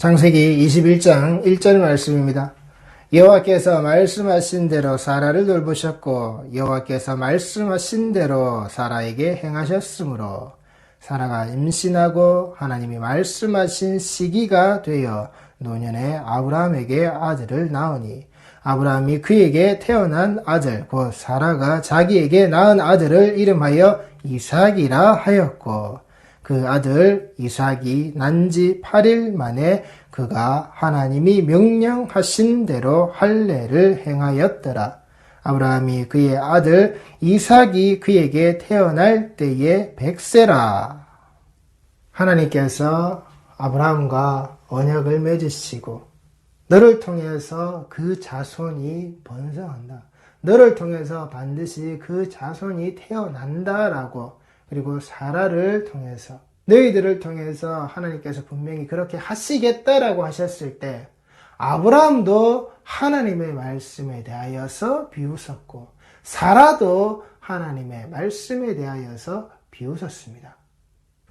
창세기 21장 1절 말씀입니다. 여호와께서 말씀하신 대로 사라를 돌보셨고 여호와께서 말씀하신 대로 사라에게 행하셨으므로 사라가 임신하고 하나님이 말씀하신 시기가 되어 노년에 아브라함에게 아들을 낳으니 아브라함이 그에게 태어난 아들 곧 사라가 자기에게 낳은 아들을 이름하여 이삭이라 하였고 그 아들 이삭이 난 지 8일 만에 그가 하나님이 명령하신 대로 할례를 행하였더라. 아브라함이 그의 아들 이삭이 그에게 태어날 때에 100세라. 하나님께서 아브라함과 언약을 맺으시고 너를 통해서 그 자손이 번성한다. 너를 통해서 반드시 그 자손이 태어난다라고 그리고 사라를 통해서 너희들을 통해서 하나님께서 분명히 그렇게 하시겠다라고 하셨을 때 아브라함도 하나님의 말씀에 대하여서 비웃었고 사라도 하나님의 말씀에 대하여서 비웃었습니다.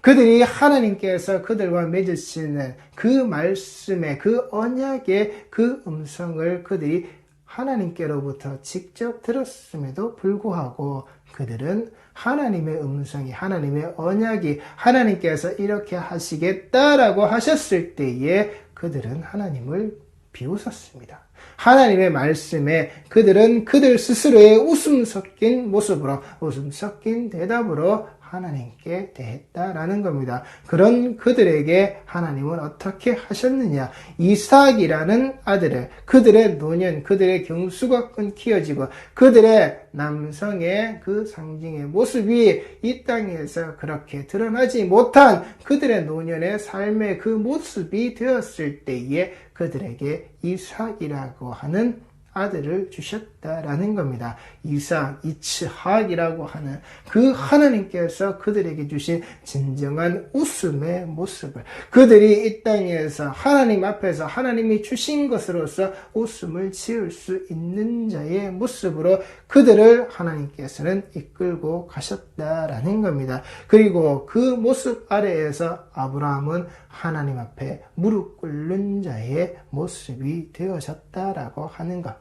그들이 하나님께서 그들과 맺으시는 그 말씀의 그 언약의 그 음성을 그들이 하나님께로부터 직접 들었음에도 불구하고 그들은 하나님의 음성이 하나님의 언약이 하나님께서 이렇게 하시겠다라고 하셨을 때에 그들은 하나님을 비웃었습니다. 하나님의 말씀에 그들은 그들 스스로의 웃음 섞인 모습으로 웃음 섞인 대답으로 하나님께 대했다라는 겁니다. 그런 그들에게 하나님은 어떻게 하셨느냐? 이삭이라는 아들을 그들의 노년, 그들의 경수가 끊기어지고 그들의 남성의 그 상징의 모습이 이 땅에서 그렇게 드러나지 못한 그들의 노년의 삶의 그 모습이 되었을 때에 그들에게 이삭이라고 하는 아들을 주셨다라는 겁니다. 이삭, 이츠학이라고 하는 그 하나님께서 그들에게 주신 진정한 웃음의 모습을 그들이 이 땅에서 하나님 앞에서 하나님이 주신 것으로서 웃음을 지을 수 있는 자의 모습으로 그들을 하나님께서는 이끌고 가셨다라는 겁니다. 그리고 그 모습 아래에서 아브라함은 하나님 앞에 무릎 꿇는 자의 모습이 되어졌다라고 하는 것.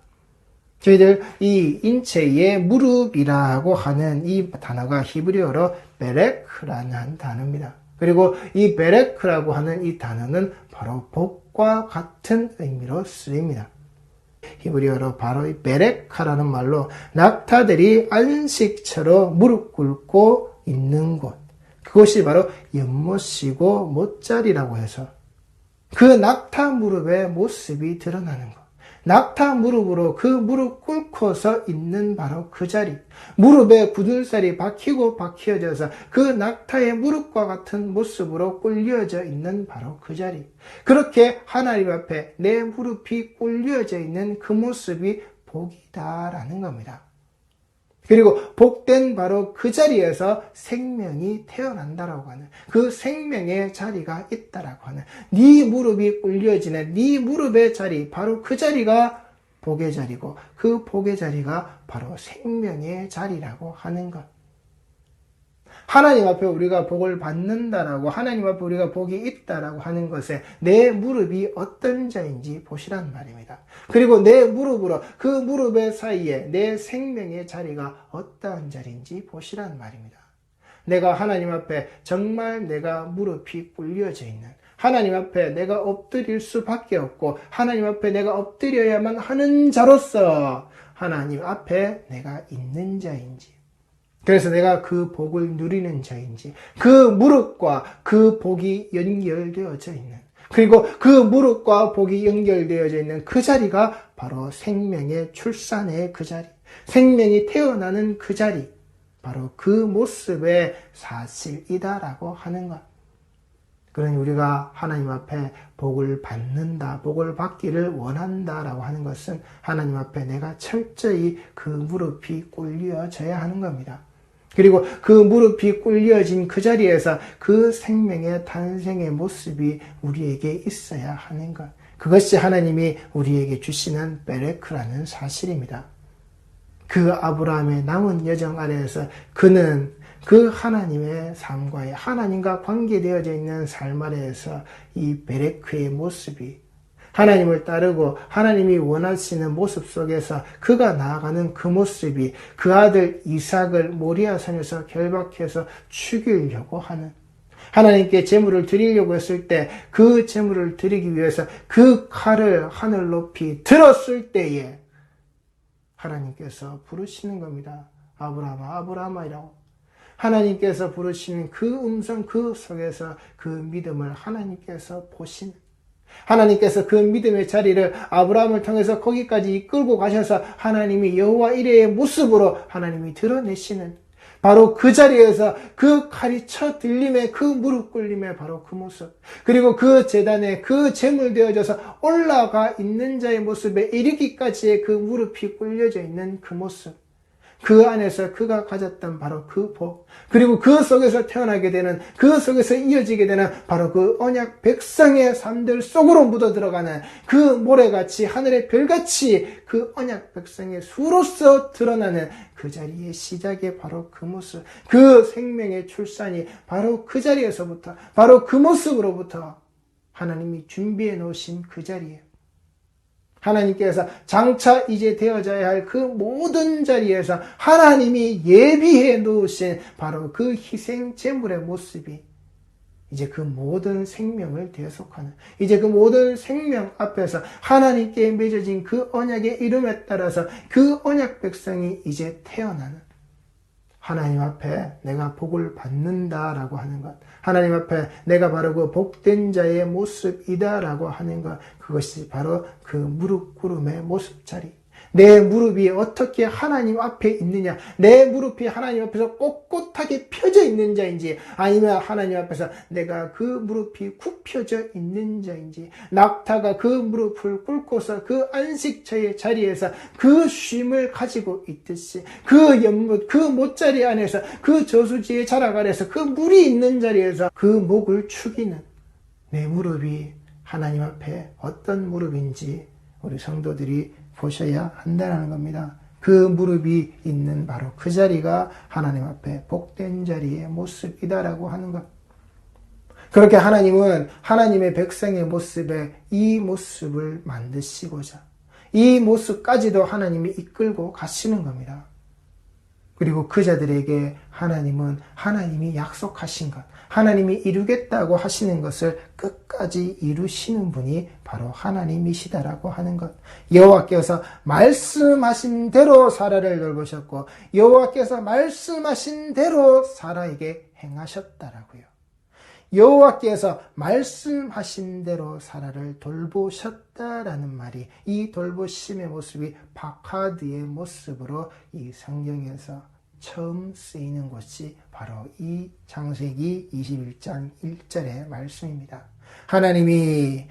저희들 이 인체의 무릎이라고 하는 이 단어가 히브리어로 베레크라는 단어입니다. 그리고 이 베레크라고 하는 이 단어는 바로 복과 같은 의미로 쓰입니다. 히브리어로 바로 이 베레카라는 말로 낙타들이 안식처로 무릎 꿇고 있는 곳. 그것이 바로 연못이고 못자리라고 해서 그 낙타 무릎의 모습이 드러나는 것. 낙타 무릎으로 그 무릎 꿇고서 있는 바로 그 자리. 무릎에 굳은 살이 박히고 박혀져서 그 낙타의 무릎과 같은 모습으로 꿇려져 있는 바로 그 자리. 그렇게 하나님 앞에 내 무릎이 꿇려져 있는 그 모습이 복이다라는 겁니다. 그리고 복된 바로 그 자리에서 생명이 태어난다라고 하는 그 생명의 자리가 있다라고 하는 네 무릎이 꿇려지는 네 무릎의 자리 바로 그 자리가 복의 자리고 그 복의 자리가 바로 생명의 자리라고 하는 것. 하나님 앞에 우리가 복을 받는다라고 하나님 앞에 우리가 복이 있다라고 하는 것에 내 무릎이 어떤 자인지 보시란 말입니다. 그리고 내 무릎으로 그 무릎의 사이에 내 생명의 자리가 어떠한 자리인지 보시란 말입니다. 내가 하나님 앞에 정말 내가 무릎이 꿇려져 있는 하나님 앞에 내가 엎드릴 수밖에 없고 하나님 앞에 내가 엎드려야만 하는 자로서 하나님 앞에 내가 있는 자인지 그래서 내가 그 복을 누리는 자인지 그 무릎과 그 복이 연결되어져 있는 그리고 그 무릎과 복이 연결되어져 있는 그 자리가 바로 생명의 출산의 그 자리 생명이 태어나는 그 자리 바로 그 모습의 사실이다라고 하는 것. 그러니 우리가 하나님 앞에 복을 받는다, 복을 받기를 원한다라고 하는 것은 하나님 앞에 내가 철저히 그 무릎이 꿇려져야 하는 겁니다. 그리고 그 무릎이 꿇려진 그 자리에서 그 생명의 탄생의 모습이 우리에게 있어야 하는 것. 그것이 하나님이 우리에게 주시는 베레크라는 사실입니다. 그 아브라함의 남은 여정 아래에서 그는 그 하나님의 삶과의 하나님과 관계되어져 있는 삶 아래에서 이 베레크의 모습이 하나님을 따르고 하나님이 원하시는 모습 속에서 그가 나아가는 그 모습이 그 아들 이삭을 모리아산에서 결박해서 죽이려고 하는 하나님께 제물을 드리려고 했을 때 그 제물을 드리기 위해서 그 칼을 하늘 높이 들었을 때에 하나님께서 부르시는 겁니다. 아브라함아 아브라함아이라고. 하나님께서 부르시는 그 음성 그 속에서 그 믿음을 하나님께서 보시는 하나님께서 그 믿음의 자리를 아브라함을 통해서 거기까지 이끌고 가셔서 하나님이 여호와 이레의 모습으로 하나님이 드러내시는 바로 그 자리에서 그 칼이 쳐 들림에 그 무릎 꿇림에 바로 그 모습 그리고 그 제단에 그 제물 되어져서 올라가 있는 자의 모습에 이르기까지의 그 무릎이 꿇려져 있는 그 모습 그 안에서 그가 가졌던 바로 그 복 그리고 그 속에서 태어나게 되는 그 속에서 이어지게 되는 바로 그 언약 백성의 삶들 속으로 묻어 들어가는 그 모래같이 하늘의 별같이 그 언약 백성의 수로서 드러나는 그 자리의 시작의 바로 그 모습 그 생명의 출산이 바로 그 자리에서부터 바로 그 모습으로부터 하나님이 준비해 놓으신 그 자리에 하나님께서 장차 이제 되어져야 할 그 모든 자리에서 하나님이 예비해 놓으신 바로 그 희생 제물의 모습이 이제 그 모든 생명을 대속하는 이제 그 모든 생명 앞에서 하나님께 맺어진 그 언약의 이름에 따라서 그 언약 백성이 이제 태어나는 하나님 앞에 내가 복을 받는다라고 하는 것 하나님 앞에 내가 바로 그 복된 자의 모습이다라고 하는 것 그것이 바로 그 무릎 꿇음의 모습 자리 내 무릎이 어떻게 하나님 앞에 있느냐 내 무릎이 하나님 앞에서 꼿꼿하게 펴져 있는 자인지 아니면 하나님 앞에서 내가 그 무릎이 굽혀져 있는 자인지 낙타가 그 무릎을 꿇고서 그 안식처의 자리에서 그 쉼을 가지고 있듯이 그 연못 그 못자리 안에서 그 저수지의 자락 아래서 그 물이 있는 자리에서 그 목을 축이는 내 무릎이 하나님 앞에 어떤 무릎인지 우리 성도들이 보셔야 한다는 겁니다. 그 무릎이 있는 바로 그 자리가 하나님 앞에 복된 자리의 모습이다라고 하는 것. 그렇게 하나님은 하나님의 백성의 모습에 이 모습을 만드시고자 이 모습까지도 하나님이 이끌고 가시는 겁니다. 그리고 그 자들에게 하나님은 하나님이 약속하신 것, 하나님이 이루겠다고 하시는 것을 끝까지 이루시는 분이 바로 하나님이시다라고 하는 것. 여호와께서 말씀하신 대로 사라를 돌보셨고 여호와께서 말씀하신 대로 사라에게 행하셨다라고요. 여호와께서 말씀하신 대로 사라를 돌보셨다라는 말이 이 돌보심의 모습이 바카드의 모습으로 이 성경에서 처음 쓰이는 것이 바로 이 창세기 21장 1절의 말씀입니다. 하나님이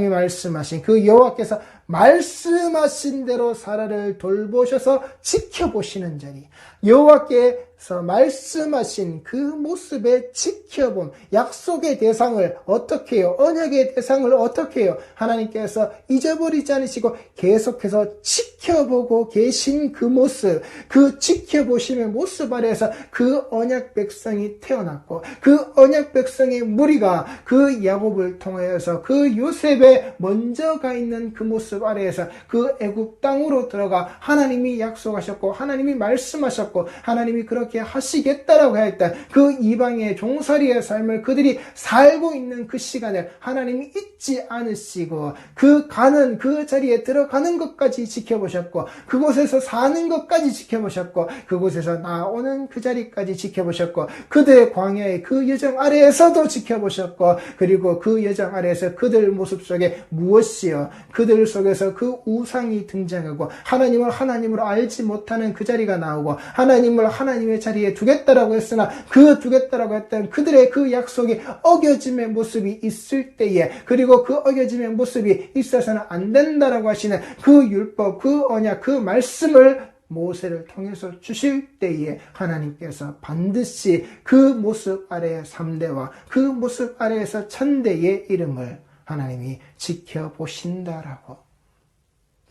말씀하신 그 여호와께서 말씀하신 대로 사라를 돌보셔서 지켜보시는 자리 여호와께서 말씀하신 그 모습에 지켜봄 약속의 대상을 어떻게 해요? 언약의 대상을 어떻게 해요? 하나님께서 잊어버리지 않으시고 계속해서 지켜보고 계신 그 모습 그 지켜보심의 모습 아래에서 그 언약 백성이 태어났고 그 언약 백성의 무리가 그 야곱을 통하여서 그 요셉의 먼저 가 있는 그 모습 아래에서 그 애굽 땅으로 들어가 하나님이 약속하셨고 하나님이 말씀하셨고 하나님이 그렇게 하시겠다라고 했던 그 이방의 종살이의 삶을 그들이 살고 있는 그 시간을 하나님이 잊지 않으시고 그 가는 그 자리에 들어가는 것까지 지켜보셨고 그곳에서 사는 것까지 지켜보셨고 그곳에서 나오는 그 자리까지 지켜보셨고 그들의 광야의 그 여정 아래에서도 지켜보셨고 그리고 그 여정 아래에서 그들 모습 속에 무엇이요 그들 속에서 그 우상이 등장하고 하나님을 하나님으로 알지 못하는 그 자리가 나오고 하나님을 하나님의 자리에 두겠다라고 했으나 그 두겠다라고 했던 그들의 그 약속이 어겨짐의 모습이 있을 때에 그리고 그 어겨짐의 모습이 있어서는 안 된다라고 하시는 그 율법, 그 언약, 그 말씀을 모세를 통해서 주실 때에 하나님께서 반드시 그 모습 아래의 3대와 그 모습 아래에서 1000대의 이름을 하나님이 지켜보신다라고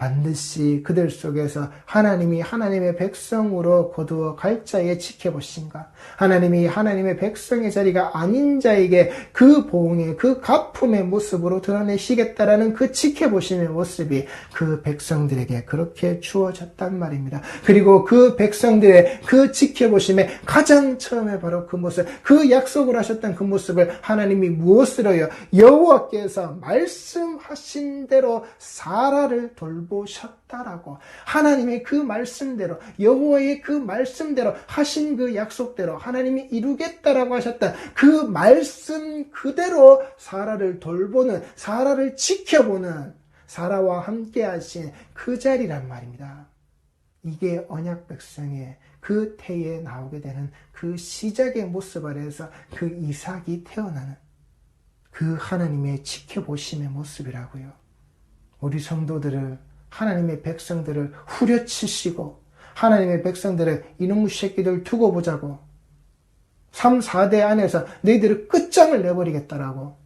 반드시 그들 속에서 하나님이 하나님의 백성으로 거두어 갈 자에 지켜보신가? 하나님이 하나님의 백성의 자리가 아닌 자에게 그 보응의 그 갚음의 모습으로 드러내시겠다라는 그 지켜보심의 모습이 그 백성들에게 그렇게 주어졌단 말입니다. 그리고 그 백성들의 그 지켜보심의 가장 처음에 바로 그 모습, 그 약속을 하셨던 그 모습을 하나님이 무엇으로요? 여호와께서 말씀하신 대로 사라를 돌보셨다라고. 하나님의 그 말씀대로, 여호와의 그 말씀대로 하신 그 약속대로 하나님이 이루겠다라고 하셨던 그 말씀 그대로 사라를 돌보는, 사라를 지켜보는, 사라와 함께 하신 그 자리란 말입니다. 이게 언약 백성의 그 태에 나오게 되는 그 시작의 모습 아래에서 그 이삭이 태어나는 그 하나님의 지켜보심의 모습이라고요. 우리 성도들을, 하나님의 백성들을 후려치시고 하나님의 백성들을 이놈의 새끼들 두고 보자고 3, 4대 안에서 너희들을 끝장을 내버리겠다라고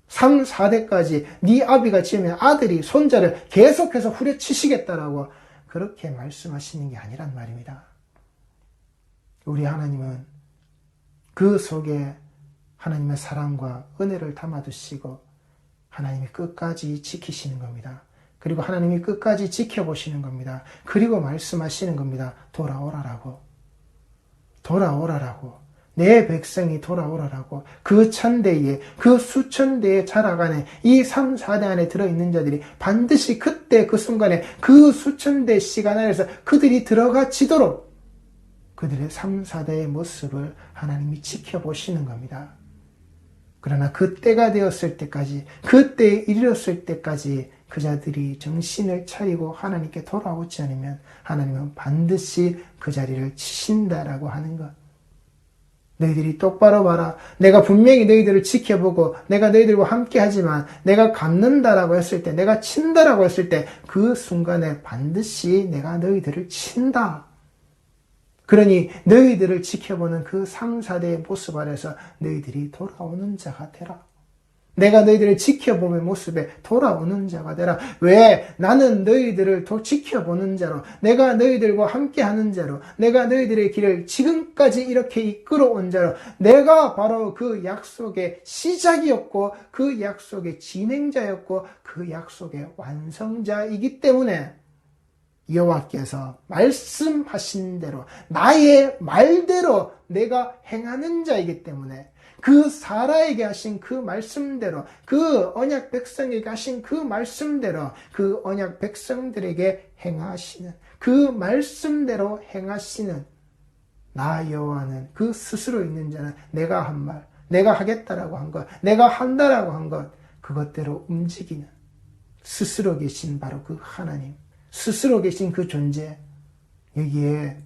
3, 4대까지 네 아비가 지으면 아들이 손자를 계속해서 후려치시겠다라고 그렇게 말씀하시는 게 아니란 말입니다. 우리 하나님은 그 속에 하나님의 사랑과 은혜를 담아두시고 하나님이 끝까지 지키시는 겁니다. 그리고 하나님이 끝까지 지켜보시는 겁니다. 그리고 말씀하시는 겁니다. 돌아오라라고. 돌아오라라고. 내 백성이 돌아오라라고. 그 천대에, 그 수천 대의 자락 안에 이 3, 4대 안에 들어있는 자들이 반드시 그때 그 순간에 그 수천 대 시간 안에서 그들이 들어가지도록 그들의 3, 4대의 모습을 하나님이 지켜보시는 겁니다. 그러나 그때가 되었을 때까지, 그때에 이르렀을 때까지 그 자들이 정신을 차리고 하나님께 돌아오지 않으면 하나님은 반드시 그 자리를 치신다라고 하는 것. 너희들이 똑바로 봐라. 내가 분명히 너희들을 지켜보고 내가 너희들과 함께 하지만 내가 갚는다라고 했을 때, 내가 친다라고 했을 때 그 순간에 반드시 내가 너희들을 친다. 그러니 너희들을 지켜보는 그 3, 4대의 모습 아래서 너희들이 돌아오는 자가 되라. 내가 너희들을 지켜보는 모습에 돌아오는 자가 되라. 왜? 나는 너희들을 지켜보는 자로, 내가 너희들과 함께하는 자로, 내가 너희들의 길을 지금까지 이렇게 이끌어온 자로, 내가 바로 그 약속의 시작이었고 그 약속의 진행자였고 그 약속의 완성자이기 때문에 여호와께서 말씀하신 대로 나의 말대로 내가 행하는 자이기 때문에 그 사라에게 하신 그 말씀대로, 그 언약 백성에게 하신 그 말씀대로 그 언약 백성들에게 행하시는, 그 말씀대로 행하시는 나 여호와는 그 스스로 있는 자는 내가 한 말, 내가 하겠다라고 한 것, 내가 한다라고 한 것, 그것대로 움직이는 스스로 계신 바로 그 하나님, 스스로 계신 그 존재, 여기에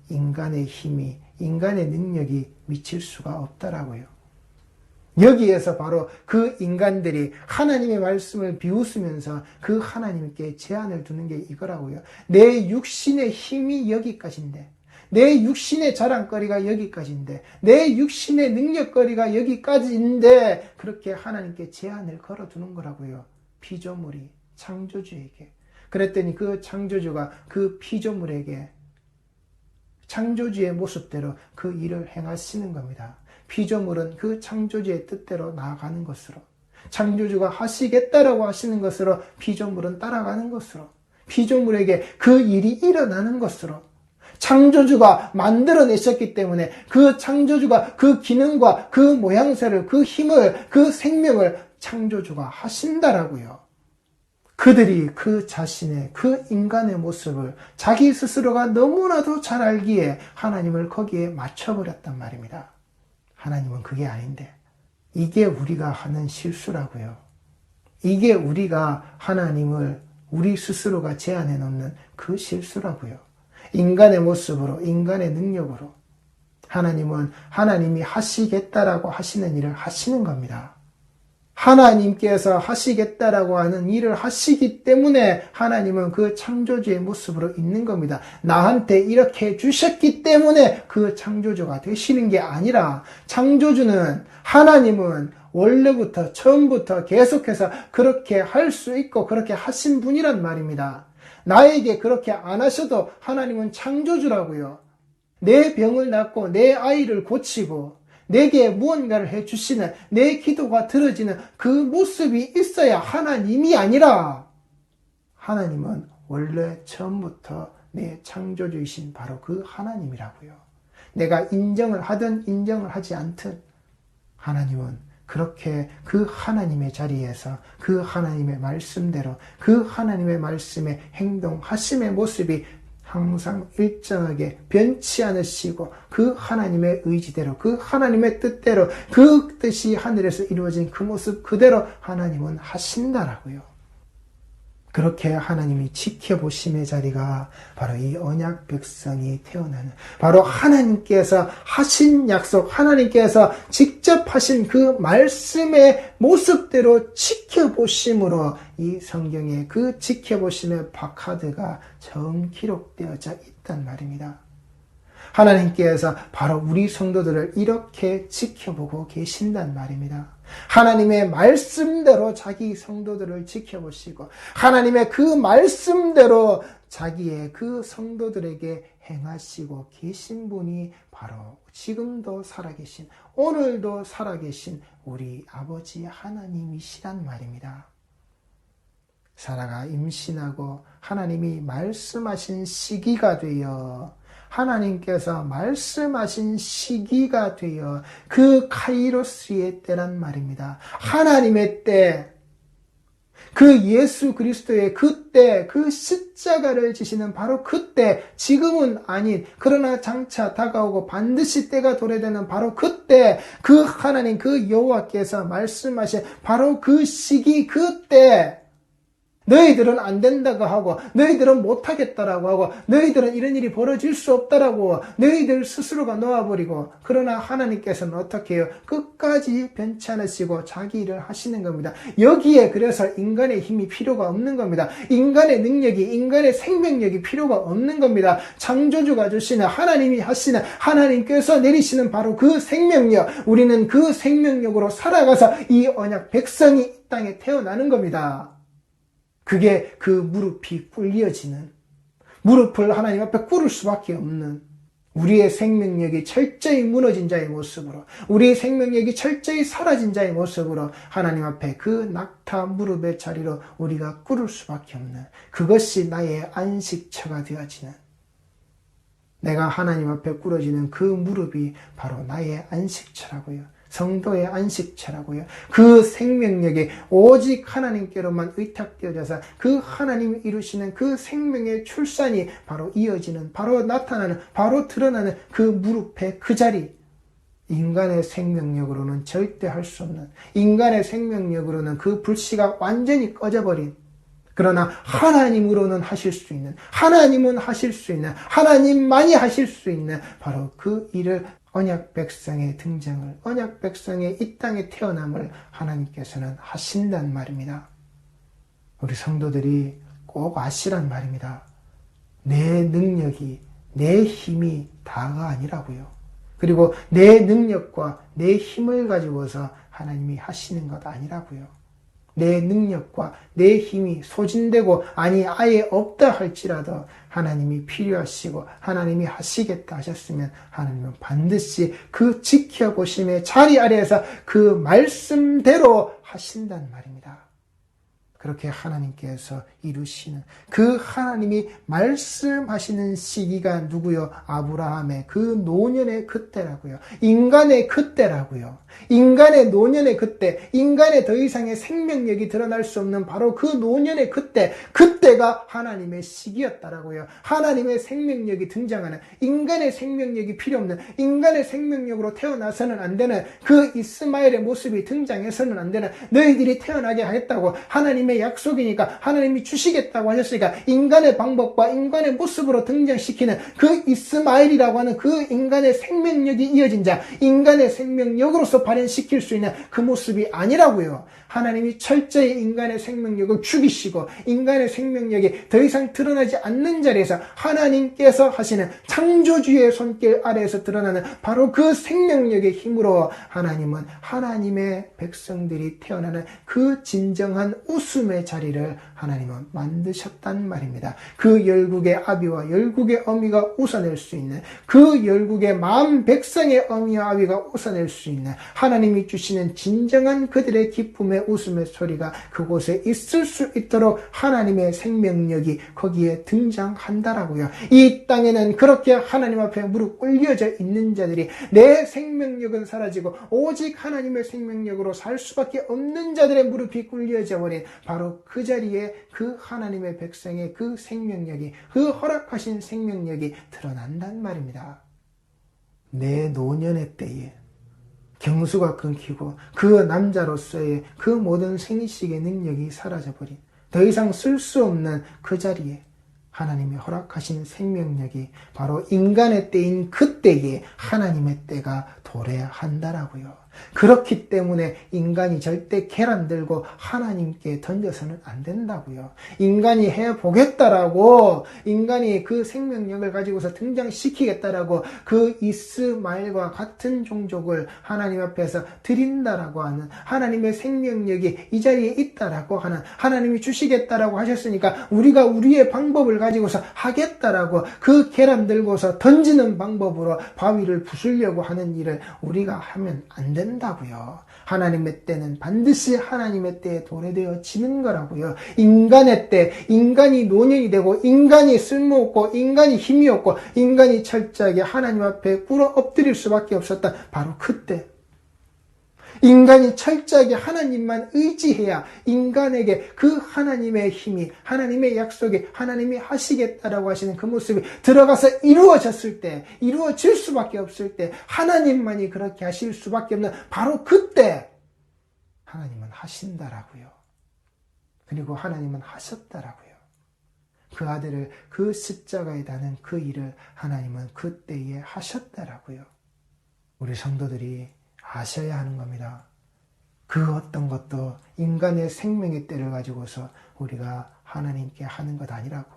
인간의 힘이, 인간의 능력이 미칠 수가 없다라고요. 여기에서 바로 그 인간들이 하나님의 말씀을 비웃으면서 그 하나님께 제한을 두는 게 이거라고요. 내 육신의 힘이 여기까지인데, 내 육신의 자랑거리가 여기까지인데, 내 육신의 능력거리가 여기까지인데 그렇게 하나님께 제한을 걸어두는 거라고요. 피조물이 창조주에게. 그랬더니 그 창조주가 그 피조물에게 창조주의 모습대로 그 일을 행하시는 겁니다. 피조물은 그 창조주의 뜻대로 나아가는 것으로, 창조주가 하시겠다라고 하시는 것으로 피조물은 따라가는 것으로, 피조물에게 그 일이 일어나는 것으로, 창조주가 만들어내셨기 때문에 그 창조주가 그 기능과 그 모양새를, 그 힘을, 그 생명을 창조주가 하신다라고요. 그들이 그 자신의, 그 인간의 모습을 자기 스스로가 너무나도 잘 알기에 하나님을 거기에 맞춰버렸단 말입니다. 하나님은 그게 아닌데, 이게 우리가 하는 실수라고요. 이게 우리가 하나님을 우리 스스로가 제한해 놓는 그 실수라고요. 인간의 모습으로, 인간의 능력으로 하나님은 하나님이 하시겠다라고 하시는 일을 하시는 겁니다. 하나님께서 하시겠다라고 하는 일을 하시기 때문에 하나님은 그 창조주의 모습으로 있는 겁니다. 나한테 이렇게 주셨기 때문에 그 창조주가 되시는 게 아니라, 창조주는, 하나님은 원래부터 처음부터 계속해서 그렇게 할 수 있고 그렇게 하신 분이란 말입니다. 나에게 그렇게 안 하셔도 하나님은 창조주라고요. 내 병을 낫고 내 아이를 고치고 내게 무언가를 해주시는 내 기도가 들어지는 그 모습이 있어야 하나님이 아니라 하나님은 원래 처음부터 내 창조주이신 바로 그 하나님이라고요. 내가 인정을 하든 인정을 하지 않든 하나님은 그렇게 그 하나님의 자리에서 그 하나님의 말씀대로 그 하나님의 말씀에 행동하심의 모습이 항상 일정하게 변치 않으시고 그 하나님의 의지대로 그 하나님의 뜻대로 그 뜻이 하늘에서 이루어진 그 모습 그대로 하나님은 하신다라고요. 그렇게 하나님이 지켜보심의 자리가 바로 이 언약 백성이 태어나는 바로 하나님께서 하신 약속, 하나님께서 직접 하신 그 말씀의 모습대로 지켜보심으로 이 성경에 그 지켜보심의 박하드가 처음 기록되어져 있단 말입니다. 하나님께서 바로 우리 성도들을 이렇게 지켜보고 계신단 말입니다. 하나님의 말씀대로 자기 성도들을 지켜보시고 하나님의 그 말씀대로 자기의 그 성도들에게 행하시고 계신 분이 바로 지금도 살아계신 오늘도 살아계신 우리 아버지 하나님이시란 말입니다. 사라가 임신하고 하나님이 말씀하신 시기가 되어 하나님께서 말씀하신 시기가 되어 그 카이로스의 때란 말입니다. 하나님의 때, 그 예수 그리스도의 그때, 그 십자가를 지시는 바로 그때, 지금은 아닌 그러나 장차 다가오고 반드시 때가 도래되는 바로 그때, 그 하나님 그 여호와께서 말씀하신 바로 그 시기 그때 너희들은 안 된다고 하고 너희들은 못하겠다라고 하고 너희들은 이런 일이 벌어질 수 없다라고 너희들 스스로가 놓아버리고 그러나 하나님께서는 어떻게 해요? 끝까지 변치 않으시고 자기 일을 하시는 겁니다. 여기에 그래서 인간의 힘이 필요가 없는 겁니다. 인간의 능력이 인간의 생명력이 필요가 없는 겁니다. 창조주가 주시는 하나님이 하시는 하나님께서 내리시는 바로 그 생명력 우리는 그 생명력으로 살아가서 이 언약 백성이 이 땅에 태어나는 겁니다. 그게 그 무릎이 꿇려지는 무릎을 하나님 앞에 꿇을 수밖에 없는 우리의 생명력이 철저히 무너진 자의 모습으로 우리의 생명력이 철저히 사라진 자의 모습으로 하나님 앞에 그 낙타 무릎의 자리로 우리가 꿇을 수밖에 없는 그것이 나의 안식처가 되어지는 내가 하나님 앞에 꿇어지는 그 무릎이 바로 나의 안식처라고요. 성도의 안식처라고요. 그 생명력이 오직 하나님께로만 의탁되어져서 그 하나님이 이루시는 그 생명의 출산이 바로 이어지는 바로 나타나는 바로 드러나는 그 무릎의 그 자리 인간의 생명력으로는 절대 할 수 없는 인간의 생명력으로는 그 불씨가 완전히 꺼져버린 그러나 하나님으로는 하실 수 있는 하나님은 하실 수 있는 하나님만이 하실 수 있는 바로 그 일을 언약 백성의 등장을 언약 백성의 이 땅에 태어남을 하나님께서는 하신단 말입니다. 우리 성도들이 꼭 아시란 말입니다. 내 능력이 내 힘이 다가 아니라고요. 그리고 내 능력과 내 힘을 가지고서 하나님이 하시는 것 아니라고요. 내 능력과 내 힘이 소진되고 아니 아예 없다 할지라도 하나님이 필요하시고 하나님이 하시겠다 하셨으면 하나님은 반드시 그 지켜보심의 자리 아래에서 그 말씀대로 하신단 말입니다. 그렇게 하나님께서 이루시는 그 하나님이 말씀하시는 시기가 누구요? 아브라함의 그 노년의 그때라고요. 인간의 그때라고요. 인간의 노년의 그때, 인간의 더 이상의 생명력이 드러날 수 없는 바로 그 노년의 그때, 그때가 하나님의 시기였다라고요. 하나님의 생명력이 등장하는, 인간의 생명력이 필요 없는, 인간의 생명력으로 태어나서는 안 되는 그 이스마엘의 모습이 등장해서는 안 되는, 너희들이 태어나게 하겠다고 하나님이 하나님의 약속이니까 하나님이 주시겠다고 하셨으니까 인간의 방법과 인간의 모습으로 등장시키는 그 이스마엘이라고 하는 그 인간의 생명력이 이어진 자, 인간의 생명력으로서 발현시킬 수 있는 그 모습이 아니라고요. 하나님이 철저히 인간의 생명력을 죽이시고 인간의 생명력이 더 이상 드러나지 않는 자리에서 하나님께서 하시는 창조주의 손길 아래에서 드러나는 바로 그 생명력의 힘으로 하나님은 하나님의 백성들이 태어나는 그 진정한 웃음의 자리를 하나님은 만드셨단 말입니다. 그 열국의 아비와 열국의 어미가 웃어낼 수 있는, 그 열국의 만 백성의 어미와 아비가 웃어낼 수 있는 하나님이 주시는 진정한 그들의 기쁨의 웃음의 소리가 그곳에 있을 수 있도록 하나님의 생명력이 거기에 등장한다라고요. 이 땅에는 그렇게 하나님 앞에 무릎 꿇려져 있는 자들이 내 생명력은 사라지고 오직 하나님의 생명력으로 살 수밖에 없는 자들의 무릎이 꿇려져 버린 바로 그 자리에 그 하나님의 백성의 그 생명력이, 그 허락하신 생명력이 드러난단 말입니다. 내 노년의 때에 경수가 끊기고 그 남자로서의 그 모든 생식의 능력이 사라져버린, 더 이상 쓸 수 없는 그 자리에 하나님이 허락하신 생명력이 바로 인간의 때인 그때에 하나님의 때가 도래한다라고요. 그렇기 때문에 인간이 절대 계란 들고 하나님께 던져서는 안 된다고요. 인간이 해보겠다라고, 인간이 그 생명력을 가지고서 등장시키겠다라고 그 이스마엘과 같은 종족을 하나님 앞에서 드린다라고 하는, 하나님의 생명력이 이 자리에 있다라고 하는, 하나님이 주시겠다라고 하셨으니까 우리가 우리의 방법을 가지고서 하겠다라고 그 계란 들고서 던지는 방법으로 바위를 부수려고 하는 일을 우리가 하면 안 된다고요. 하나님의 때는 반드시 하나님의 때에 도래되어지는 거라고요. 인간의 때, 인간이 노년이 되고 인간이 쓸모없고 인간이 힘이 없고 인간이 철저하게 하나님 앞에 꿇어 엎드릴 수밖에 없었던 바로 그때, 인간이 철저하게 하나님만 의지해야 인간에게 그 하나님의 힘이, 하나님의 약속이, 하나님이 하시겠다라고 하시는 그 모습이 들어가서 이루어졌을 때, 이루어질 수밖에 없을 때, 하나님만이 그렇게 하실 수밖에 없는 바로 그때 하나님은 하신다라고요. 그리고 하나님은 하셨다라고요. 그 아들을 그 십자가에 다는 그 일을 하나님은 그때에 하셨다라고요. 우리 성도들이 아셔야 하는 겁니다. 그 어떤 것도 인간의 생명의 때를 가지고서 우리가 하나님께 하는 것 아니라고,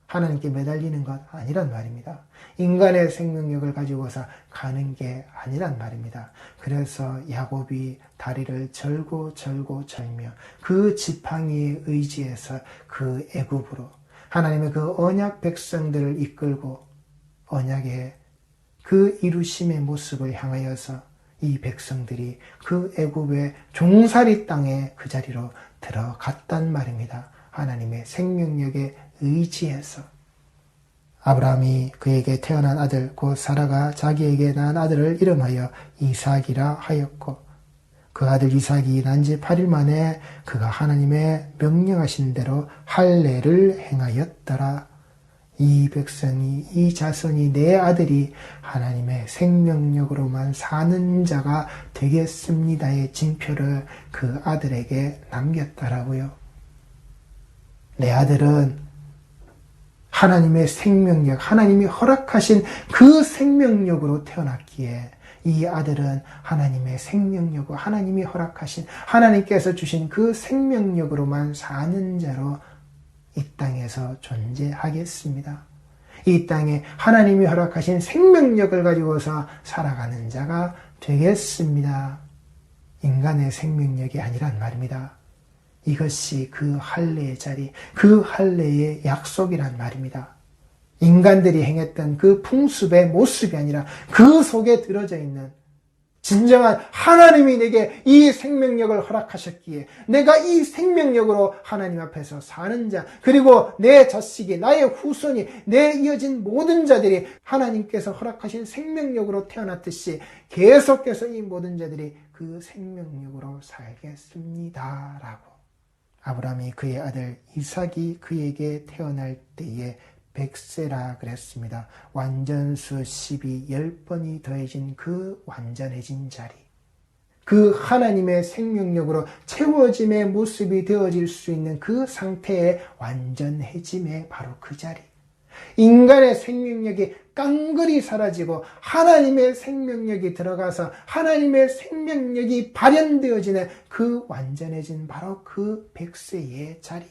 하나님께 매달리는 것 아니란 말입니다. 인간의 생명력을 가지고서 가는 게 아니란 말입니다. 그래서 야곱이 다리를 절고 절며 그 지팡이에 의지해서 그 애굽으로 하나님의 그 언약 백성들을 이끌고 언약의 그 이루심의 모습을 향하여서 이 백성들이 그 애굽의 종살이 땅에 그 자리로 들어갔단 말입니다. 하나님의 생명력에 의지해서. 아브라함이 그에게 태어난 아들 곧 사라가 자기에게 낳은 아들을 이름하여 이삭이라 하였고, 그 아들 이삭이 난 지 8일 만에 그가 하나님의 명령하신 대로 할례를 행하였더라. 이 백성이, 이 자손이, 내 아들이 하나님의 생명력으로만 사는 자가 되겠습니다의 징표를 그 아들에게 남겼더라고요. 내 아들은 하나님의 생명력, 하나님이 허락하신 그 생명력으로 태어났기에 이 아들은 하나님의 생명력으로, 하나님이 허락하신, 하나님께서 주신 그 생명력으로만 사는 자로 이 땅에서 존재하겠습니다. 이 땅에 하나님이 허락하신 생명력을 가지고서 살아가는 자가 되겠습니다. 인간의 생명력이 아니란 말입니다. 이것이 그 할례의 자리, 그 할례의 약속이란 말입니다. 인간들이 행했던 그 풍습의 모습이 아니라 그 속에 들어져 있는 진정한 하나님이 내게 이 생명력을 허락하셨기에 내가 이 생명력으로 하나님 앞에서 사는 자, 그리고 내 자식이, 나의 후손이, 내 이어진 모든 자들이 하나님께서 허락하신 생명력으로 태어났듯이 계속해서 이 모든 자들이 그 생명력으로 살겠습니다. 라고 아브라함이 그의 아들 이삭이 그에게 태어날 때에 100세라 그랬습니다. 완전수 10이 10번이 더해진 그 완전해진 자리. 그 하나님의 생명력으로 채워짐의 모습이 되어질 수 있는 그 상태의 완전해짐의 바로 그 자리. 인간의 생명력이 깡그리 사라지고 하나님의 생명력이 들어가서 하나님의 생명력이 발현되어지는 그 완전해진 바로 그 백세의 자리.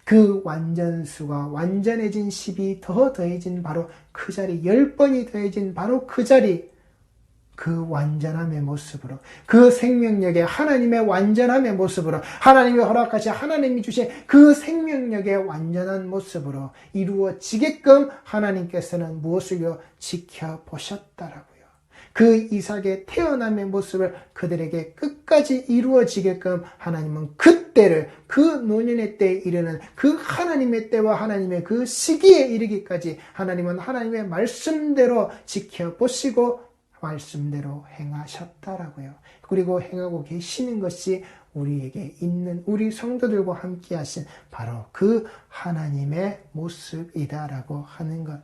그 완전수가 완전해진 10이 더 더해진 바로 그 자리, 10번이 더해진 바로 그 자리, 그 완전함의 모습으로, 그 생명력의 하나님의 완전함의 모습으로, 하나님이 허락하신 하나님이 주신 그 생명력의 완전한 모습으로 이루어지게끔 하나님께서는 무엇을요? 지켜보셨다라고요. 그 이삭의 태어남의 모습을 그들에게 끝까지 이루어지게끔 하나님은 그때를, 그 노년의 때에 이르는 그 하나님의 때와 하나님의 그 시기에 이르기까지 하나님은 하나님의 말씀대로 지켜보시고 말씀대로 행하셨다라고요. 그리고 행하고 계시는 것이 우리에게 있는 우리 성도들과 함께 하신 바로 그 하나님의 모습이다라고 하는 것.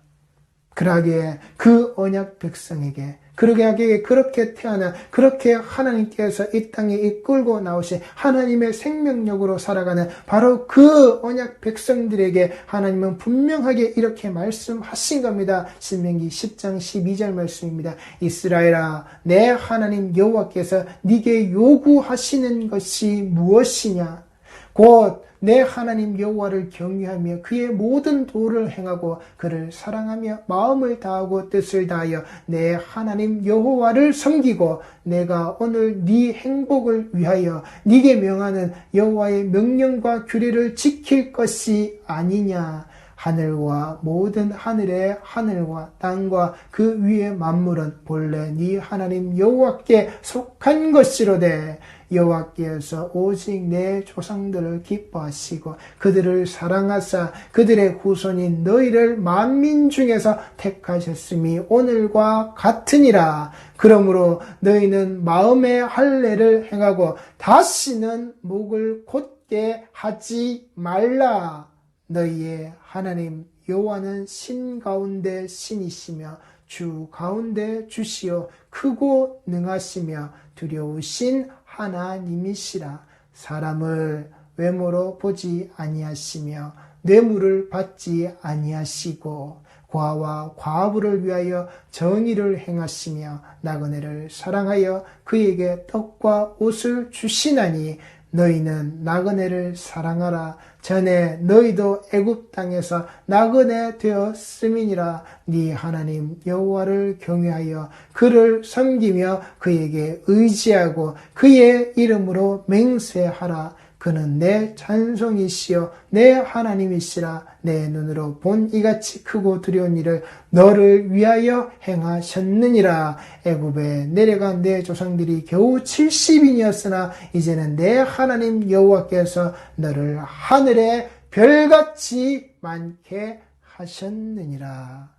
그러기에 그 언약 백성에게 그렇게 태어나 그렇게 하나님께서 이 땅에 이끌고 나오신 하나님의 생명력으로 살아가는 바로 그 언약 백성들에게 하나님은 분명하게 이렇게 말씀하신 겁니다. 신명기 10장 12절 말씀입니다. 이스라엘아, 내 하나님 여호와께서 네게 요구하시는 것이 무엇이냐? 곧 내 하나님 여호와를 경외하며 그의 모든 도를 행하고 그를 사랑하며 마음을 다하고 뜻을 다하여 내 하나님 여호와를 섬기고 내가 오늘 네 행복을 위하여 네게 명하는 여호와의 명령과 규례를 지킬 것이 아니냐. 하늘과 모든 하늘의 하늘과 땅과 그 위의 만물은 본래 네 하나님 여호와께 속한 것이로되 여호와께서 오직 내 조상들을 기뻐하시고 그들을 사랑하사 그들의 후손인 너희를 만민 중에서 택하셨음이 오늘과 같으니라. 그러므로 너희는 마음의 할례를 행하고 다시는 목을 곧게 하지 말라. 너희의 하나님 여호와는 신 가운데 신이시며 주 가운데 주시요 크고 능하시며 두려우신 하나님이시라. 사람을 외모로 보지 아니하시며 뇌물을 받지 아니하시고 과와 과부를 위하여 정의를 행하시며 나그네를 사랑하여 그에게 떡과 옷을 주시나니 너희는 나그네를 사랑하라. 전에 너희도 애굽 땅에서 나그네 되었음이니라. 네 하나님 여호와를 경외하여 그를 섬기며 그에게 의지하고 그의 이름으로 맹세하라. 그는 내 찬송이시여 내 하나님이시라. 내 눈으로 본 이같이 크고 두려운 일을 너를 위하여 행하셨느니라. 애굽에 내려간 내 조상들이 겨우 70인이었으나 이제는 내 하나님 여호와께서 너를 하늘의 별같이 많게 하셨느니라.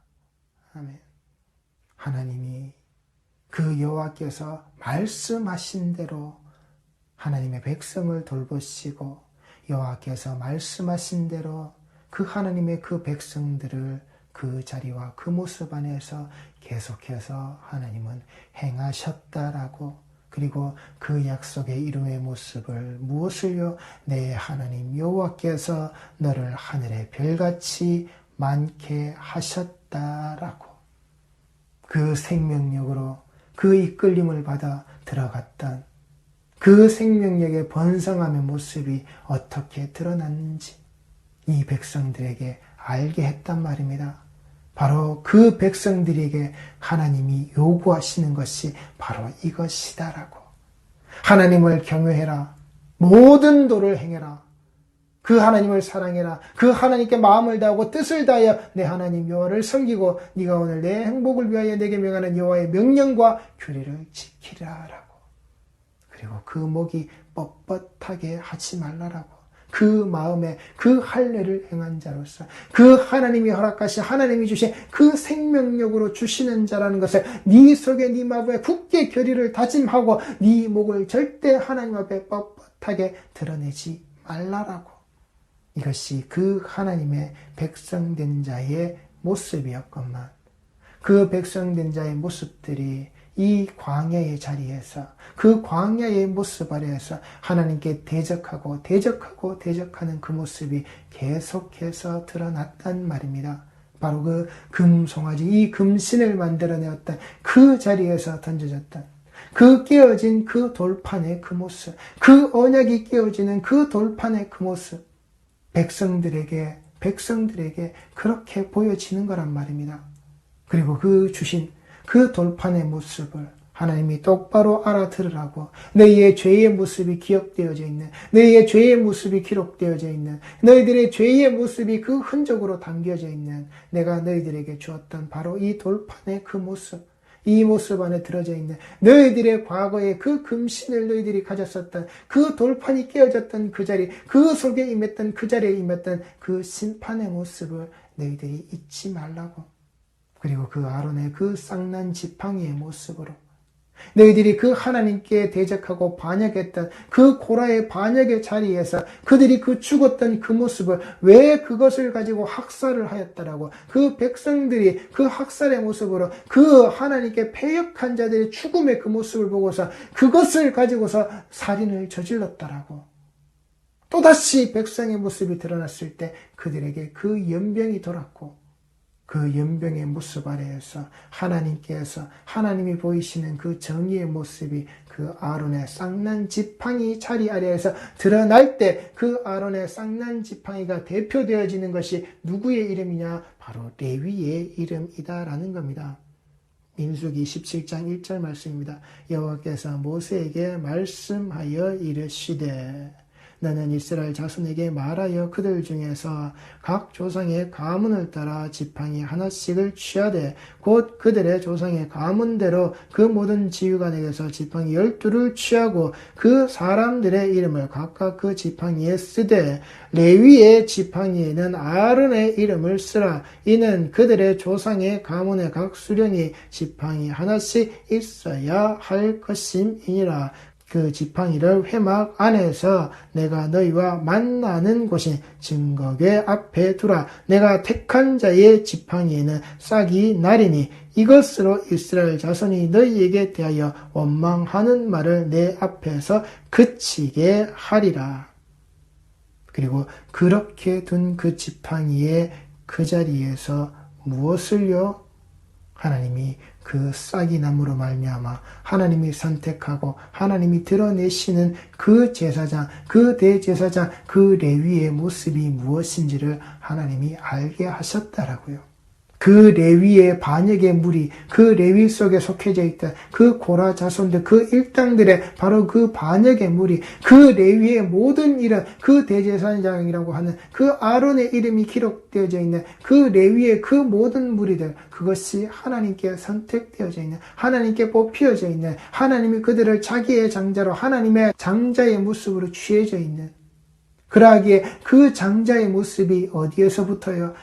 아멘. 하나님이 그 여호와께서 말씀하신 대로 하나님의 백성을 돌보시고 여호와께서 말씀하신 대로 그 하나님의 그 백성들을 그 자리와 그 모습 안에서 계속해서 하나님은 행하셨다라고, 그리고 그 약속의 이름의 모습을 무엇을요? 내 하나님 여호와께서 너를 하늘의 별같이 많게 하셨다라고. 그 생명력으로 그 이끌림을 받아 들어갔던 그 생명력의 번성함의 모습이 어떻게 드러났는지 이 백성들에게 알게 했단 말입니다. 바로 그 백성들에게 하나님이 요구하시는 것이 바로 이것이다라고. 하나님을 경외해라. 모든 도를 행해라. 그 하나님을 사랑해라. 그 하나님께 마음을 다하고 뜻을 다하여 내 하나님 여호와를 섬기고 네가 오늘 내 행복을 위하여 내게 명하는 여호와의 명령과 규례를 지키라라고. 그리고 그 목이 뻣뻣하게 하지 말라라고. 그 마음에 그 할례를 행한 자로서 그 하나님이 허락하신 하나님이 주신 그 생명력으로 주시는 자라는 것을 네 속에 네 마음에 굳게 결의를 다짐하고 네 목을 절대 하나님 앞에 뻣뻣하게 드러내지 말라라고. 이것이 그 하나님의 백성된 자의 모습이었건만 그 백성된 자의 모습들이 이 광야의 자리에서 그 광야의 모습 아래에서 하나님께 대적하는 그 모습이 계속해서 드러났단 말입니다. 바로 그 금송아지, 이 금신을 만들어내었던 그 자리에서 던져졌던 그 깨어진 그 돌판의 그 모습, 그 언약이 깨어지는 그 돌판의 그 모습, 백성들에게 그렇게 보여지는 거란 말입니다. 그리고 그 주신 그 돌판의 모습을 하나님이 똑바로 알아들으라고, 너희의 죄의 모습이 기억되어져 있는, 너희의 죄의 모습이 기록되어져 있는, 너희들의 죄의 모습이 그 흔적으로 담겨져 있는 내가 너희들에게 주었던 바로 이 돌판의 그 모습, 이 모습 안에 들어져 있는 너희들의 과거의 그 금신을 너희들이 가졌었던 그 돌판이 깨어졌던 그 자리, 그 속에 임했던 그 자리에 임했던 그 심판의 모습을 너희들이 잊지 말라고. 그리고 그 아론의 그 쌍난 지팡이의 모습으로 너희들이 그 하나님께 대적하고 반역했던 그 고라의 반역의 자리에서 그들이 그 죽었던 그 모습을 왜 그것을 가지고 학살을 하였다라고, 그 백성들이 그 학살의 모습으로 그 하나님께 패역한 자들의 죽음의 그 모습을 보고서 그것을 가지고서 살인을 저질렀다라고. 또다시 백성의 모습이 드러났을 때 그들에게 그 연병이 돌았고, 그 연병의 모습 아래에서 하나님께서, 하나님이 보이시는 그 정의의 모습이 그 아론의 쌍난 지팡이 자리 아래에서 드러날 때 그 아론의 쌍난 지팡이가 대표되어지는 것이 누구의 이름이냐? 바로 레위의 이름이다라는 겁니다. 민수기 17장 1절 말씀입니다. 여호와께서 모세에게 말씀하여 이르시되 너는 이스라엘 자손에게 말하여 그들 중에서 각 조상의 가문을 따라 지팡이 하나씩을 취하되 곧 그들의 조상의 가문대로 그 모든 지휘관에게서 지팡이 12를 취하고 그 사람들의 이름을 각각 그 지팡이에 쓰되 레위의 지팡이에는 아론의 이름을 쓰라. 이는 그들의 조상의 가문의 각 수령이 지팡이 하나씩 있어야 할 것임이니라. 그 지팡이를 회막 안에서 내가 너희와 만나는 곳인 증거궤 앞에 두라. 내가 택한 자의 지팡이에는 싹이 나리니 이것으로 이스라엘 자손이 너희에게 대하여 원망하는 말을 내 앞에서 그치게 하리라. 그리고 그렇게 둔 그 지팡이의 그 자리에서 무엇을요? 하나님이 그 싹이 남으로 말미암아 하나님이 선택하고 하나님이 드러내시는 그 제사장, 그 대제사장, 그 레위의 모습이 무엇인지를 하나님이 알게 하셨다라고요. 그 레위의 반역의 무리, 그 레위 속에 속해져 있던 그 고라 자손들, 그 일당들의 바로 그 반역의 무리, 그 레위의 모든 이름, 그 대제사장이라고 하는 그 아론의 이름이 기록되어져 있는 그 레위의 그 모든 무리들, 그것이 하나님께 선택되어져 있는, 하나님께 뽑혀져 있는, 하나님이 그들을 자기의 장자로, 하나님의 장자의 모습으로 취해져 있는, 그러하기에 그 장자의 모습이 어디에서부터요?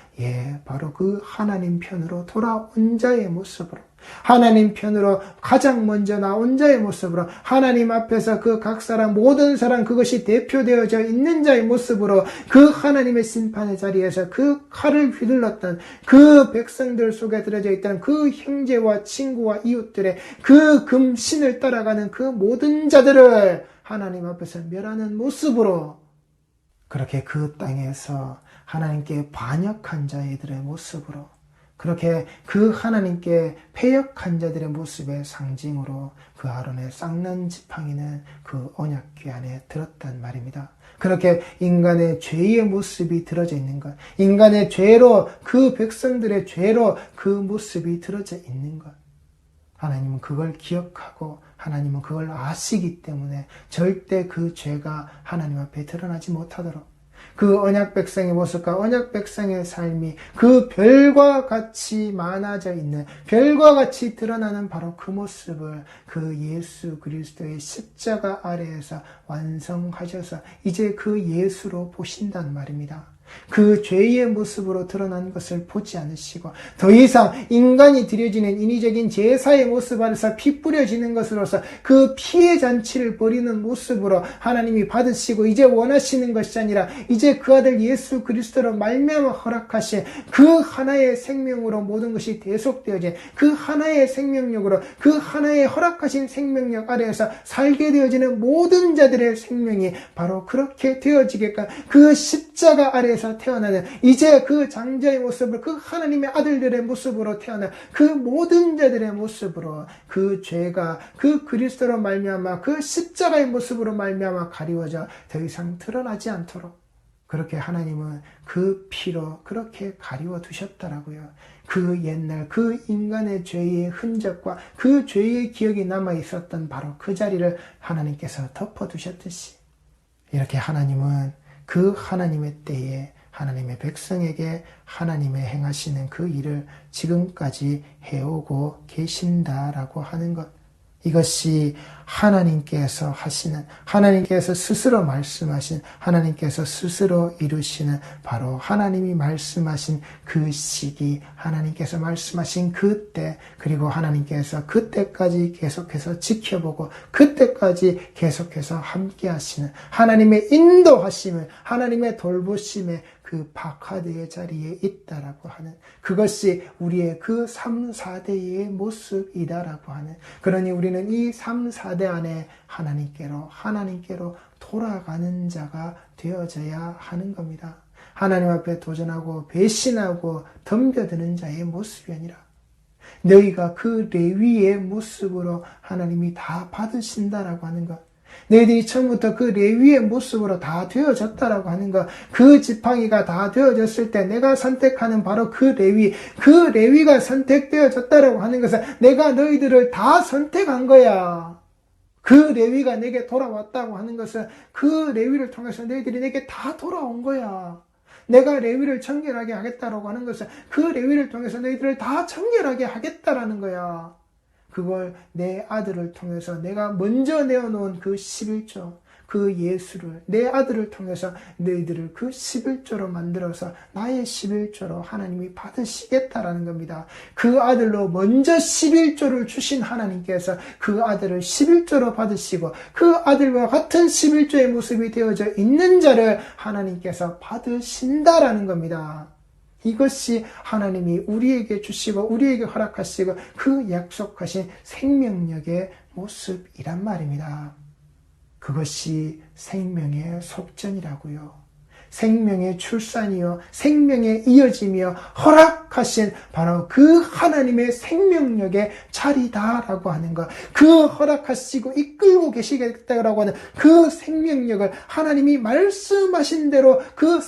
바로 그 하나님 편으로 돌아온 자의 모습으로, 하나님 편으로 가장 먼저 나온 자의 모습으로, 하나님 앞에서 그 각 사람, 모든 사람 그것이 대표되어져 있는 자의 모습으로 그 하나님의 심판의 자리에서 그 칼을 휘둘렀던 그 백성들 속에 들어져 있던 그 형제와 친구와 이웃들의 그 금신을 따라가는 그 모든 자들을 하나님 앞에서 멸하는 모습으로, 그렇게 그 땅에서 하나님께 반역한 자들의 모습으로, 그렇게 그 하나님께 패역한 자들의 모습의 상징으로 그 아론의 쌍난 지팡이는 그 언약궤 안에 들었단 말입니다. 그렇게 인간의 죄의 모습이 들어져 있는 것, 인간의 죄로, 그 백성들의 죄로 그 모습이 들어져 있는 것, 하나님은 그걸 기억하고 하나님은 그걸 아시기 때문에 절대 그 죄가 하나님 앞에 드러나지 못하도록, 그 언약 백성의 모습과 언약 백성의 삶이 그 별과 같이 많아져 있는, 별과 같이 드러나는 바로 그 모습을 그 예수 그리스도의 십자가 아래에서 완성하셔서 이제 그 예수로 보신단 말입니다. 그 죄의 모습으로 드러난 것을 보지 않으시고 더 이상 인간이 드려지는 인위적인 제사의 모습 안에서 피 뿌려지는 것으로서 그 피의 잔치를 벌이는 모습으로 하나님이 받으시고 이제 원하시는 것이 아니라 이제 그 아들 예수 그리스도로 말미암아 허락하신 그 하나의 생명으로 모든 것이 대속되어진 그 하나의 생명력으로 그 하나의 허락하신 생명력 아래에서 살게 되어지는 모든 자들의 생명이 바로 그렇게 되어지게끔 그 십자가 아래에서 태어나는 이제 그 장자의 모습을 그 하나님의 아들들의 모습으로 태어난 그 모든 자들의 모습으로 그 죄가 그 그리스도로 말미암아 그 십자가의 모습으로 말미암아 가리워져 더 이상 드러나지 않도록 그렇게 하나님은 그 피로 그렇게 가리워 두셨더라고요. 그 옛날 그 인간의 죄의 흔적과 그 죄의 기억이 남아 있었던 바로 그 자리를 하나님께서 덮어 두셨듯이 이렇게 하나님은 그 하나님의 때에 하나님의 백성에게 하나님의 행하시는 그 일을 지금까지 해오고 계신다라고 하는 것. 이것이 하나님께서 하시는, 하나님께서 스스로 말씀하신, 하나님께서 스스로 이루시는 바로 하나님이 말씀하신 그 시기, 하나님께서 말씀하신 그때, 그리고 하나님께서 그때까지 계속해서 지켜보고 그때까지 계속해서 함께 하시는 하나님의 인도하심을, 하나님의 돌보심에 그 박하드의 자리에 있다라고 하는 그것이 우리의 그 3, 4대의 모습이다라고 하는 그러니 우리는 이 3, 4대 안에 하나님께로 돌아가는 자가 되어져야 하는 겁니다. 하나님 앞에 도전하고 배신하고 덤벼드는 자의 모습이 아니라 너희가 그 레위의 모습으로 하나님이 다 받으신다라고 하는 것. 너희들이 처음부터 그 레위의 모습으로 다 되어졌다라고 하는 것. 그 지팡이가 다 되어졌을 때 내가 선택하는 바로 그 레위가 선택되어졌다라고 하는 것은 내가 너희들을 다 선택한 거야. 그 레위가 내게 돌아왔다고 하는 것은 그 레위를 통해서 너희들이 내게 다 돌아온 거야. 내가 레위를 청결하게 하겠다라고 하는 것은 그 레위를 통해서 너희들을 다 청결하게 하겠다라는 거야. 그걸 내 아들을 통해서 내가 먼저 내어놓은 그 11조, 그 예수를 내 아들을 통해서 너희들을 그 11조로 만들어서 나의 11조로 하나님이 받으시겠다라는 겁니다. 그 아들로 먼저 11조를 주신 하나님께서 그 아들을 11조로 받으시고 그 아들과 같은 11조의 모습이 되어져 있는 자를 하나님께서 받으신다라는 겁니다. 이것이 하나님이 우리에게 주시고 우리에게 허락하시고 그 약속하신 생명력의 모습이란 말입니다. 그것이 생명의 속전이라고요. 생명의 출산이요, 생명의 이어짐이요, 허락하신 바로 그 하나님의 생명력의 자리다라고 하는 것. 그 허락하시고 이끌고 계시겠다라고 하는 그 생명력을 하나님이 말씀하신 대로 그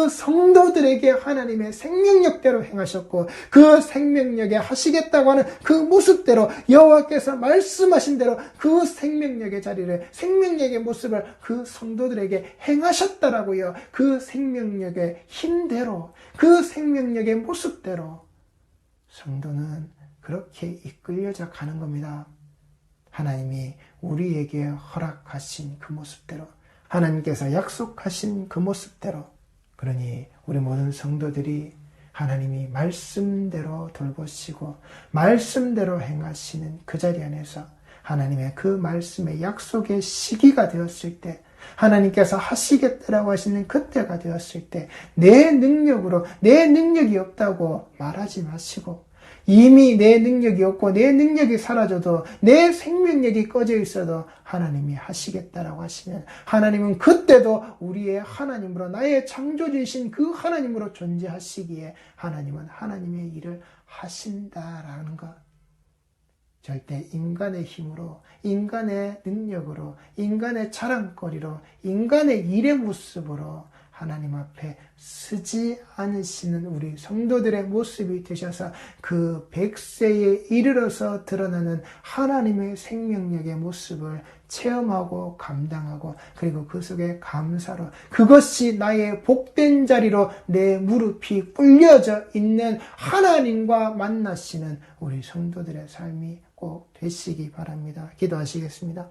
성도들에게 하나님의 생명력대로 행하셨고 그 생명력에 하시겠다고 하는 그 모습대로 여호와께서 말씀하신 대로 그 생명력의 자리를, 생명력의 모습을 그 성도들에게 행하셨다라고요. 그 생명력의 힘대로, 그 생명력의 모습대로 성도는 그렇게 이끌려져 가는 겁니다. 하나님이 우리에게 허락하신 그 모습대로, 하나님께서 약속하신 그 모습대로, 그러니 우리 모든 성도들이 하나님이 말씀대로 돌보시고 말씀대로 행하시는 그 자리 안에서 하나님의 그 말씀의 약속의 시기가 되었을 때, 하나님께서 하시겠다라고 하시는 그때가 되었을 때 내 능력으로 내 능력이 없다고 말하지 마시고, 이미 내 능력이 없고 내 능력이 사라져도 내 생명력이 꺼져 있어도 하나님이 하시겠다라고 하시면 하나님은 그때도 우리의 하나님으로, 나의 창조주이신 그 하나님으로 존재하시기에 하나님은 하나님의 일을 하신다라는 것. 절대 인간의 힘으로, 인간의 능력으로, 인간의 자랑거리로, 인간의 일의 모습으로 하나님 앞에 쓰지 않으시는 우리 성도들의 모습이 되셔서 그 100세에 이르러서 드러나는 하나님의 생명력의 모습을 체험하고 감당하고, 그리고 그 속에 감사로 그것이 나의 복된 자리로 내 무릎이 꿇려져 있는 하나님과 만나시는 우리 성도들의 삶이 꼭 되시기 바랍니다. 기도하시겠습니다.